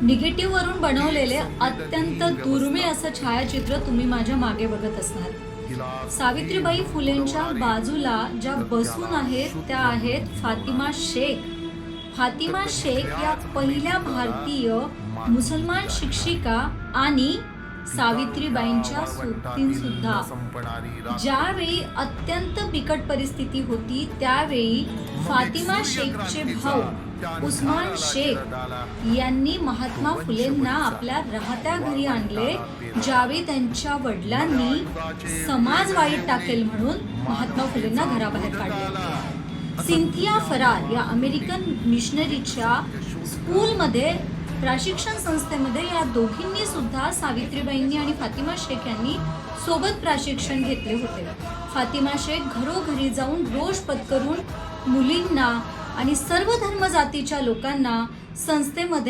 Negative वरून बनवलेले अत्यंत दुर्मिळ असं छायाचित्र तुम्ही माझ्या मागे बघत असणार। सावित्रीबाई फुलेंच्या बाजूला ज्या बसून आहेत त्या आहेत फातिमा शेख। फातिमा शेख या पहिल्या भारतीय मुसलमान शिक्षिका आणि सावित्रीबाईंच्या सोबतीन सुद्धा। ज्यावेळी अत्यंत बिकट परिस्थिती होती त्यावेळी फातिमा शेखचे भाऊ उस्मान शेख यांनी महात्मा फुलेंना आपल्या राहत्या घरी आणले, ज्यावेळी त्यांच्या वडिलांनी समाज वाईट टाकेल म्हणून महात्मा फुलेंना घराबाहेर काढले। सिंथिया फरार या अमेरिकन मिशनरीच्या स्कूलमध्ये प्रशिक्षण संस्थेमध्ये या दोघींनी सुद्धा सावित्रीबाईंनी आणि फातिमा शेख यांनी सोबत प्रशिक्षण घेतले होते। फातिमा शेख घरोघरी जाऊन रोष पत्करून मुलींना आणि सर्व धर्म जातीच्या लोकांना संस्थेमध्ये